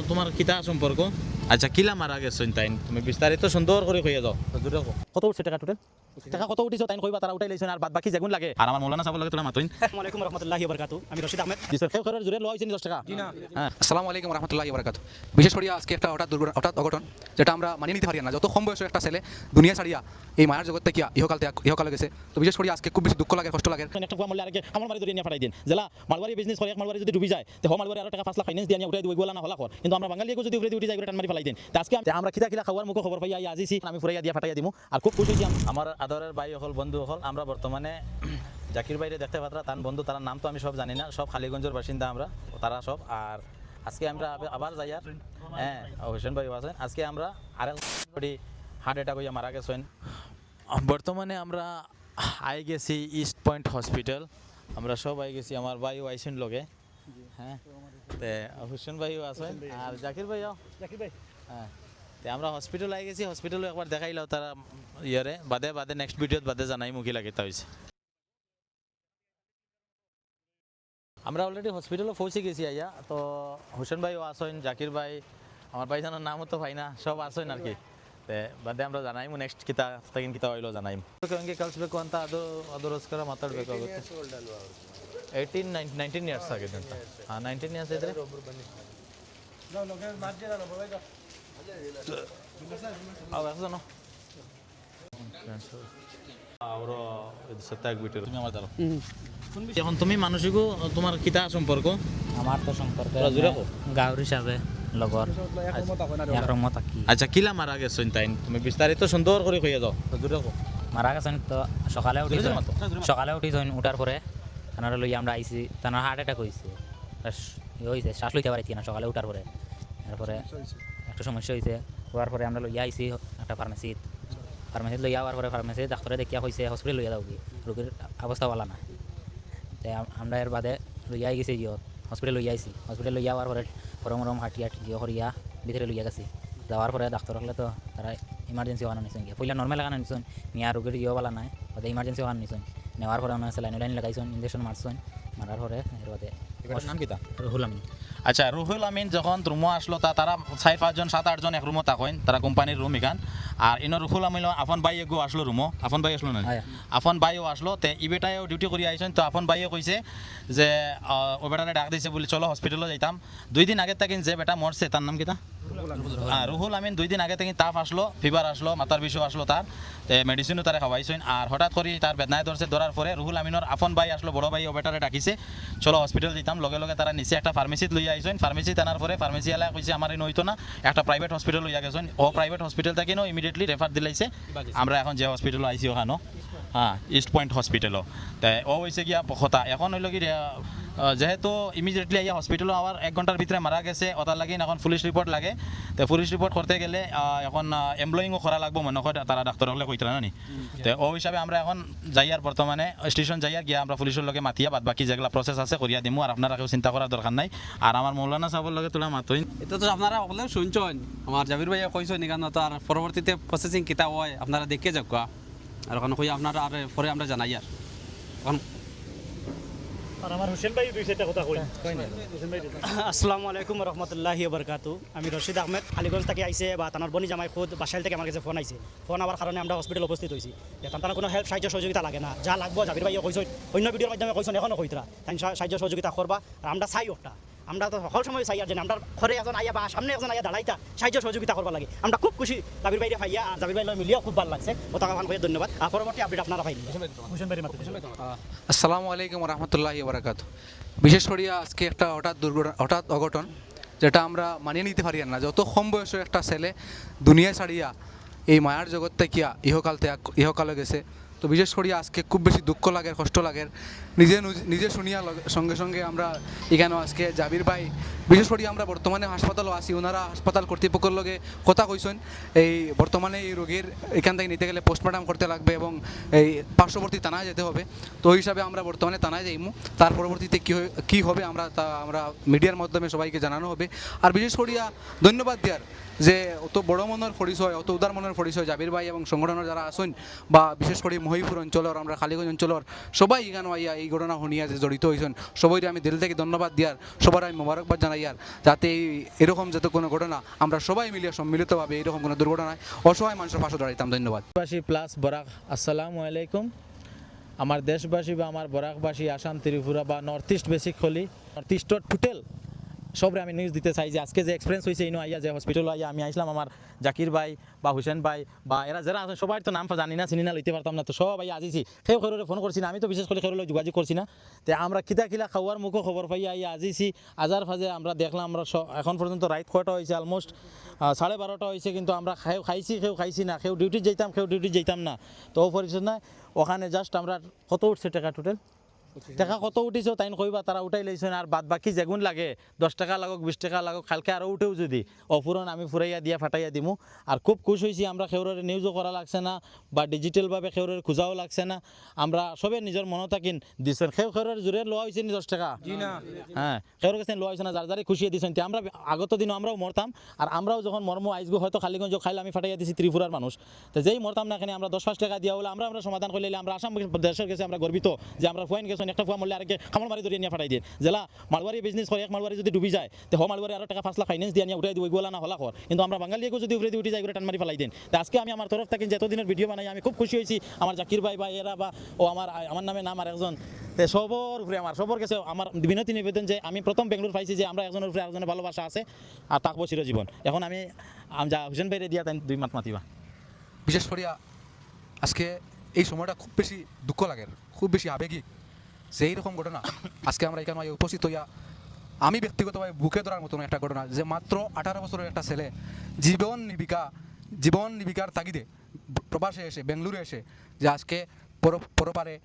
তোমার কিতা সম্পর্ক? আচ্ছা কিলা মারা গেছেন তাই তুমি বিস্তারিত সুন্দর করে কইয়া যাও। কত উঠছে টাকা টোটাল? টাকা কত উঠিছো তাই কইবা, তারা উঠাই লাইছেন আর বাদ বাকি যেগুন লাগে আর আমার মৌলানা সাহেব লাগে তোরা মাতইন। আসসালামু আলাইকুম রহমতুল্লাহি ওয়া বারাকাতুহু। আমি রশিদ আহমেদ। জি স্যার, কেউ করার জুড়ে লইছেন 10 টাকা? জি না। হ্যাঁ আসসালামু আলাইকুম রহমতুল্লাহি ওয়াবারাকাতুহু। বিশেষ করে আজকে একটা হঠাৎ অঘটন যেটা আমরা মানিয়ে নিতে পারি না। যত কম বয়সের একটা ছেলে দুনিয়া ছাড়িয়া এই মায়ার জগৎ থেকে ইহকালে গেছে। তো বিশেষ করে আজকে খুব বেশি দুঃখ লাগে, কষ্ট লাগে। একটা কুয়া মরলে আরেকে আমার বাড়ি ধরে নিয়ে পাঠাই দিন। জেলা মালবাড়ি বিজনেস করে এক মালবাড়ি যদি ডুবি যায় তো মালবাড়ি আরো টাকা 5 লাখ ফাইন্যান্স দিয়ে নিয়ে উঠাই দিব, বলা না হলা কর। কিন্তু আমরা বাঙালিকে যদি উঠে যাই টান মারি ফেলাই দিন। আজকে আমরা খিদা খাওয়ার মুখে খবর পাই আজিছি, আমি ফুরাইয়া দিয়া ফাটাইয়া দিমু আর খুব খুশি হইছি। আমার আদরের ভাই হল বন্ধু হল, আমরা বর্তমানে জাকির বাইরে দেখতে পাত্রা তার বন্ধু, তার নাম তো আমি সব জানি না, সব খালিগঞ্জের বাসিন্দা আমরা তারা সব। আর আজকে আমরা আবার যাই আর হ্যাঁ হোসেন ভাই আছেন। আজকে আমরা আরেক হার্ট অ্যাটাক হইয়া মারা গেছেন। বর্তমানে আমরা আই গেছি ইস্ট পয়েন্ট হসপিটাল, আমরা সব আই গেছি, আমার ভাইও আইসেন লগে। হ্যাঁ তে হোসেন ভাইও আছেন আর জাকির ভাইও। জাকির ভাই হ্যাঁ তে আমরা হসপিটাল আই গেছি, হসপিটালে একবার দেখাইলাও তারা ইয়ারে বাদে নেক্সট ভিডিওত বাদে জানাই মুখি লাগে তা হয়েছে। আমরা অলরেডি হসপিটালে পৌঁছে গেছি আইয়া, তো হোসেন ভাইও আসেন, জাকির ভাই, আমার ভাইজানের নামও তো ভাই না, সব আসেন আর কি। তে ಬಾದೆ আমরা জানাইমু ನೆಕ್ಸ್ಟ್ ಕಿತಾ ಆಯಿಲೋ জানাইಮು ಹಂಗೆ ಕಳಿಸ್ಬೇಕು ಅಂತ ಅದರೋಸ್ಕರ ಮಾತಾಡಬೇಕಾಗುತ್ತೆ. 19 ಇಯರ್ಸ್ ಆಗಿದೆ ಅಂತ. 19 ಇಯರ್ಸ್ ಇದ್ರೆ ಅವನು ಅವರು ಇದು ಸತ್ತಾಗ್ಬಿಟ್ಟಿರು. তুমি আমার দাঁড়াও এখন তুমি মানসিকও তোমার কিতা সম্পর্ক? আমার তো সম্পর্কে গাঁওর হিসাবে লগর একরমত থাকি। আচ্ছা কিলা মারা গেছেন তাই তুমি বিস্তারিত সুন্দর করে কইয়া যাও। মারা গেছেন তো সকালে উঠিছেন উঠার পরে তানারা লইয়া আমরা আইছি, তানার হার্ট অ্যাটাক হয়েছে, হয়েছে শ্বাস লইতে পারছি না সকালে উঠার পরে। তারপরে একটা সমস্যা হয়েছে, হওয়ার পরে আমরা লইয়া আইছি একটা ফার্মেসিত লইয়া হওয়ার পরে ফার্মেসি ডাক্তারে দেখিয়া হয়েছে হসপিটাল লইয়া যাও কি রোগীর অবস্থা ভালো না। তাই আমরা এর বাদে লইয়া গেছি হসপিটাল লইয়া আইছি, হসপিটাল লইয়া হওয়ার পরে গরম হাটিয়া হরিয়া ভিতরে লইয়া গেছি। যাওয়ার পরে ডাক্তার হলে তো তারা ইমার্জেন্সি ওখানে নিছেন গিয়ে, পইলা নর্মাল এখানে নিছেন, মিয়া রোগীর বালা নাই, ওদের ইমার্জেন্সি ওখানে নিছেন। নেওয়ার পরে ওনার লাইন লাগাইছেন, ইঞ্জেকশন মারছেন, মারার পরে এর বাদে নাম কিতা? রুহুল আমিন। আচ্ছা রুহুল আমিন যখন রুমো আসলো তারা 4-5 জন 7-8 জন এক রুমো থাকেন, তারা কোম্পানির রুম এখান। আর ইনো রুহুল আমিন আফন ভাই এগো আসলো রুমো, আফন ভাই আসলো না, আফন ভাইও আসলো। তে ই বেটায়ও ডিউটি করে আইছেন, তো আফন ভাইও কইছে যে ও বেটারে ডাক দিয়েছে বলে চলো হসপিটালে যাইতাম। 2 দিন আগে থেকে যে বেটা মরছে তার নাম কিতা? রুহুল আমিন। 2 দিন আগে থেকে তাপ আসলো, ফিভার আসলো, মাথার বিষও আসলো তার, মেডিসিনও তারা খাওয়াইছেন। আর হঠাৎ করে তার বেদনায় ধরার পরে রুহুল আমিনের আফন ভাই আসলো, বড় ভাই ও বেটারে ডাকিছে চলো হসপিটাল যেতাম। লগে লগে তারা নিচে একটা ফার্মেসিত লইয়া আইছেন। ফার্মেসি টানার পরে ফার্মেসি এলাকা কইছে আমার ইন হইতো না, একটা প্রাইভেট হসপিটাল লইয়া গেছেন। ও প্রাইভেট হসপিটাল থেকে নো ইমিডিয়েটলি রেফার দিলাইছে। আমরা এখন যে হসপিটাল আইছি ওখানো হ্যাঁ ইস্ট পয়েন্ট হসপিটালও। তাই ও হয়েছে গিয়া কথা এখন হইল কি যেহেতু ইমিডিয়েটলি আইয়া হসপিটালও আবার 1 ঘন্টার ভিতরে মারা গেছে, ওটার লাগে এখন পুলিশ রিপোর্ট লাগে। তো পুলিশ রিপোর্ট করতে গেলে এখন এমপ্লয়িংও করা লাগবো মনে হয়, তারা ডাক্তার হলে কইতে না নি। তো ও হিসাবে আমরা এখন যাইয়ার বর্তমানে স্টেশন যাইয়ার গিয়া আমরা পুলিশের লগে মাতিয়া বাদ বাকি যেগুলা প্রসেস আছে করিয়া দিমু। আর আপনারা কেউ চিন্তা করার দরকার নাই। আর আমার মৌলানা সাহেবের লগে তোলা মাতইন, এটা তো আপনারা সকলেও শুনছেন, আমার জাবির ভাইয়া কইছেন এখানে। তো আর পরবর্তীতে প্রসেসিং কিতা হয় আপনারা দেখে যাক আর ওখানে কই আপনারা আর পরে আমরা জানাই। আর এখন আর আমার হোসেন ভাই দুই চারটা কথা কই। আসসালামু আলাইকুম রহমতুল্লাহি ওয়া বারাকাতুহু। আমি রশিদ আহমেদ খালিগঞ্জ থেকে আইছে বা তানার বনি জামাই খুদ বাসাইল থেকে আমার কাছে ফোন আইছে। ফোন আবার কারণে আমরা হসপিটাল উপস্থিত হইছি। তার কোনো হেল্প সাহায্য সহযোগিতা লাগে না, যা লাগবো জাবির ভাইয়া কইছেন, অন্য ভিডিওর মাধ্যমে কইছেন, এখনো কইতরা তাই সাহায্য সহযোগিতা করবা। আর আমরা চাই ওটা, আমরা তো সকল সময় চাই আর যে আমরা ঘরে একজন আইয়া বা সামনে একজন আইয়া দাঁড়াইতা সাহায্য সহযোগিতা করবা লাগে। আমরা খুব খুশি জাবির ভাইয়া ভাইয়া আর জাবির ভাই মিলিয়া খুব ভালো লাগছে। ও টাকা ভাই ধন্যবাদ। আর পরবর্তী আপডেট আপনারা পাইলেন। হোসেন ভাই মাত্র আসসালামু আলাইকুম রহমতুল্লাহি ওয়াবারাকাতুহু। বিশেষ করে আজকে একটা হঠাৎ অঘটন যেটা আমরা মানিয়ে নিতে পারি না। যত কম বয়সের একটা ছেলে দুনিয়া ছাড়িয়া এই মায়ার জগৎ থেকে ইহকালে গেছে। তো বিশেষ করে আজকে খুব বেশি দুঃখ লাগে, কষ্ট লাগে। নিজে শুনিয়া সঙ্গে সঙ্গে আমরা এখানে আজকে জাবির ভাই বিশেষ করে আমরা বর্তমানে হাসপাতালও আছি, ওনারা হাসপাতাল কর্তৃপক্ষের লগে কথা কইছেন এই বর্তমানে এই রোগীর এখান থেকে নিতে গেলে পোস্টমর্টম করতে লাগবে এবং এই পার্শ্ববর্তী থানায় যেতে হবে। তো ওই হিসাবে আমরা বর্তমানে থানায় যাইমু, তার পরবর্তীতে কী হবে আমরা মিডিয়ার মাধ্যমে সবাইকে জানানো হবে। আর বিশেষ করিয়া ধন্যবাদ দেওয়ার যে অত বড় মনের পরিচয়, অত উদার মনের পরিচয় জাবির ভাই এবং সংগঠনের যারা আসেন বা বিশেষ করে মহিপুর অঞ্চলের আমরা খালিগঞ্জ অঞ্চলের সবাই এখানে আইয়া এই ঘটনা শুনিয়া যে জড়িত হয়েছেন সবাই আমি দিল থেকে ধন্যবাদ দিয়ার সবার আমি মোবারকবাদ জানাই আর যাতে এরকম যাতে কোনো ঘটনা আমরা সবাই মিলিয়ে সম্মিলিতভাবে এরকম কোনো দুর্ঘটনায় অসহায় মানুষের পাশে দাঁড়াইতাম। ধন্যবাদ। দেশবাসী প্লাস বরাক আসসালামু আলাইকুম। আমার দেশবাসী বা আমার বরাকবাসী আসাম ত্রিপুরা বা নর্থ ইস্ট বেসিক্যালি নর্থ ইস্টর টোটাল সবরে আমি নিউজ দিতে চাই যে আজকে যে এক্সপিরিয়েন্স হয়েছে ইনো আইয়া যে হসপিটাল আইয়া আমি আইসলাম আমার জাকির ভাই বা হুসেন ভাই বা এরা যারা আছে সবাই তো নাম জানি না চিনি না লইতে পারতাম না, তো সব আইয়া আজিছি সেই খবরে ফোন করছি না, আমি তো বিশেষ করে খবর যোগাযোগ করছি না। তো আমরা কিতা কিলা খাওয়ার মুখও খবর পাই আইয়া আজিছি আজার ফাজে আমরা দেখলাম আমরা এখন পর্যন্ত রাইট কয়টা হয়েছে অলমোস্ট 12:30 হয়েছে, কিন্তু আমরা খাইছি না, কেউ ডিউটি যেতাম না। তো ও পরিষদ না ওখানে জাস্ট আমরা কত উঠছে টাকা টোটাল টাকা কত উঠিছো তাই কইবা, তারা উঠাই লইছেন আর বাদ বাকি যেগুন লাগে 10 টাকা লাগুক 20 টাকা লাগুক কালকে আরও উঠেও যদি অফুরন আমি ফুরাইয়া দিয়া ফাটাইয়া দিমু। আর খুব খুশ হয়েছি আমরা খেউরের নিউজও করা লাগছে না বা ডিজিটালভাবে খেউরের খোঁজাও লাগছে না, আমরা সবে নিজের মনে থাকিন দিচ্ছেন। খেউরের জোরে লোয়া হয়েছে নি 10 টাকা হ্যাঁ খেউরের কাছে লোয়া হয়েছে না, যার যারে খুশিয়ে দিচ্ছেন। আমরা আগত দিন আমরাও মরতাম আর আমরাও যখন মর্ম আইসগো হয়তো খালিগঞ্জ খাইলে আমি ফাটাইয়া দিছি ত্রিপুরার মানুষ, তো যেই মরতাম না এখানে আমরা 10-5 টাকা দিয়া হলে আমরা সমাধান করলে আমরা আসাম দেশের কাছে আমরা গর্বিত যে আমরা ফুয়াইন গেছেন একটা ফুয়া মরলে আরেকে খামর মারি ধরে নিয়ে ফাটাই দিয়ে জেলা মালবাড়ি বিজনেস করে এক মালবাড়ি যদি ডুবি যায় তো মালবাড়ি আরো টাকা 5 লাখ ফাইন্যান্স দিয়ে নিয়ে উঠাই দিই ওইগুলা না হলা কর, কিন্তু আমরা বাঙালিকে যদি উপরে উঠে যাই করে টান মারি ফেলাই দেন। তো আজকে আমি আমার তরফ থেকে যে এতদিনের ভিডিও বানাই আমি খুব খুশি হয়েছি আমার জাকির ভাই বা এরা বা ও আমার নামে নাম আর একজন তো সবর উপরে সবর কাছে আমার বিনতি নিবেদন যে আমি প্রথম বেঙ্গলোর পাইছি যে আমরা একজনের উপরে একজনের ভালোবাসা আছে আর থাকবো চিরজীবন। এখন আমি যা হুসেন ভাইরে দিয়া তাই 2 মাত মাতিবা। বিশেষ করিয়া আজকে এই সময়টা খুব বেশি দুঃখ লাগে, খুব বেশি আবেগিক যে এইরকম ঘটনা আজকে আমরা এখানে উপস্থিত হইয়া আমি ব্যক্তিগতভাবে বুকে ধরার মতন একটা ঘটনা যে মাত্র 18 বছরের একটা ছেলে জীবন জীবিকার তাগিদে প্রবাসে এসে বেঙ্গলুরু এসে যে আজকে পরপারে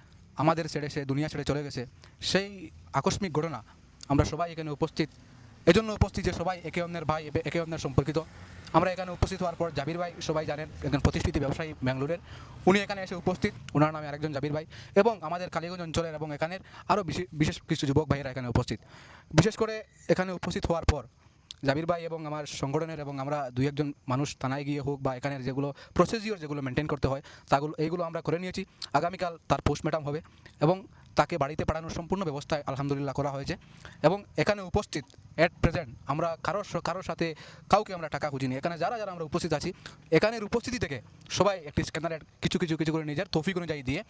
আমাদের ছেড়ে সে দুনিয়া ছেড়ে চলে গেছে, সেই আকস্মিক ঘটনা আমরা সবাই এখানে উপস্থিত এজন্য উপস্থিত যে সবাই একে অন্যের ভাই একে অন্যের সম্পর্কিত। আমরা এখানে উপস্থিত হওয়ার পর জাবির ভাই সবাই জানেন একজন প্রতিষ্ঠিত ব্যবসায়ী ব্যাঙ্গালোরের, উনি এখানে এসে উপস্থিত, ওনার নামে আরেকজন জাবির ভাই এবং আমাদের কালীগঞ্জ অঞ্চলের এবং এখানের আরও বিশেষ কিছু যুবক ভাইয়েরা এখানে উপস্থিত। বিশেষ করে এখানে উপস্থিত হওয়ার পর জাবির ভাই এবং আমার সংগঠনের এবং আমরা 2-1 মানুষ থানায় গিয়ে হোক বা এখানের যেগুলো প্রসিজিওর যেগুলো মেনটেন করতে হয় এইগুলো আমরা করে নিয়েছি। আগামীকাল তার পোস্টমর্টম হবে এবং তাকে বাড়িতে পাঠানোর সম্পূর্ণ ব্যবস্থা আলহামদুলিল্লাহ করা হয়েছে এবং এখানে উপস্থিত অ্যাট প্রেজেন্ট আমরা কারোর সাথে কাউকে আমরা টাকা খুঁজিনি। এখানে যারা আমরা উপস্থিত আছি এখানের উপস্থিতি থেকে সবাই একটি স্ক্যানারের কিছু করে নিজের তৌফিক অনুযায়ী দিয়ে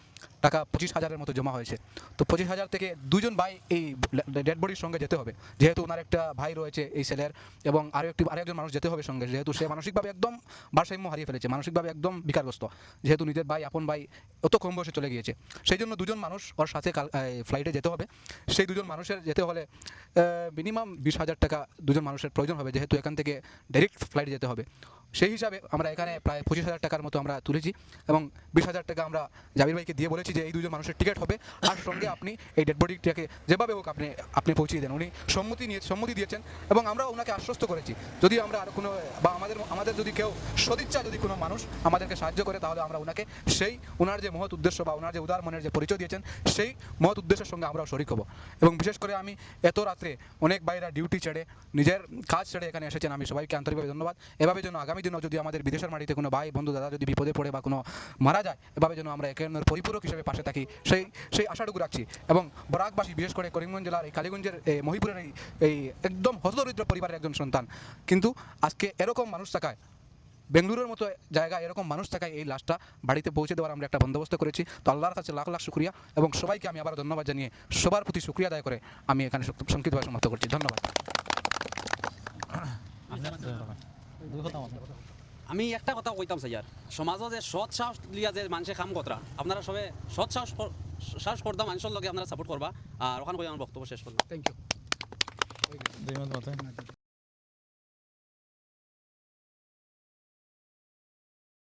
টাকা 25,000-এর মতো জমা হয়েছে। তো 25,000 থেকে 2 জন ভাই এই ডেড বডির সঙ্গে যেতে হবে, যেহেতু ওনার একটা ভাই রয়েছে এই ছেলের এবং আরেকজন মানুষ যেতে হবে সঙ্গে, যেহেতু সে মানসিকভাবে একদম ভারসাম্য হারিয়ে ফেলেছে, মানসিকভাবে একদম বিকারগ্রস্ত, যেহেতু নিজের ভাই আপন ভাই অত কম বয়সে চলে গিয়েছে। সেই জন্য 2 জন মানুষ ওর সাথে ফ্লাইটে যেতে হবে। সেই 2 জন মানুষের যেতে হলে মিনিমাম 20,000 টাকা 2 জন মানুষের প্রয়োজন হবে, যেহেতু এখান থেকে ডাইরেক্ট ফ্লাইটে যেতে হবে। সেই হিসাবে আমরা এখানে প্রায় 25,000 টাকার মতো আমরা তুলেছি এবং 20,000 টাকা আমরা জাবির ভাইকে দিয়ে বলেছি যে এই 2 জন মানুষের টিকিট হবে আর সঙ্গে আপনি এই ডেড বডিটাকে যেভাবে হোক আপনি পৌঁছিয়ে দেন। উনি সম্মতি দিয়েছেন এবং আমরা ওনাকে আশ্বস্ত করেছি যদি আমরা আর কোনো বা আমাদের যদি কেউ সদিচ্ছা যদি কোনো মানুষ আমাদেরকে সাহায্য করে তাহলে আমরা ওনাকে সেই ওনার যে মহৎ উদ্দেশ্য বা ওনার যে উদার মনের যে পরিচয় দিয়েছেন সেই মহৎ উদ্দেশ্যের সঙ্গে আমরাও শরিক হব। এবং বিশেষ করে আমি এত রাত্রে অনেক ভাইরা ডিউটি ছেড়ে নিজের কাজ ছেড়ে এখানে এসেছেন, আমি সবাইকে আন্তরিকভাবে ধন্যবাদ। এভাবে যেন আগামী দিনও যদি আমাদের বিদেশের মাটিতে কোনো ভাই বন্ধু দাদা যদি বিপদে পড়ে বা কোনো মারা যায় এভাবে যেন আমরা একে অন্যের পরিপূরক হিসেবে পাশে থাকি সেই আশাটুকু রাখছি। এবং বরাকবাসী বিশেষ করে করিমগঞ্জ জেলার এই কালীগঞ্জের মহিপুরের এই একদম হতদরিদ্র পরিবারের একজন সন্তান, কিন্তু আজকে এরকম মানুষ থাকায় বেঙ্গলুরুর মতো জায়গায় এরকম মানুষ থাকায় এই লাশটা বাড়িতে পৌঁছে দেওয়ার আমরা একটা বন্দোবস্ত করেছি। তো আল্লাহর কাছে লাখ লাখ শুক্রিয়া এবং সবাইকে আমি আবার ধন্যবাদ জানিয়ে সবার প্রতি শুক্রিয়া আদায় করে আমি এখানে সংক্ষিপ্তভাবে সমাপ্ত করছি। ধন্যবাদ। আমি একটা কথা কইতাম স্যার, সমাজত যে সৎ সাহস লিয়া যে মানুষে কাম কতরা আপনারা সবে সৎ সাহস করতাম মানুষের লগে আপনারা সাপোর্ট করবা আর ওখানে কই আমার বক্তব্য শেষ করলাম। Thank you.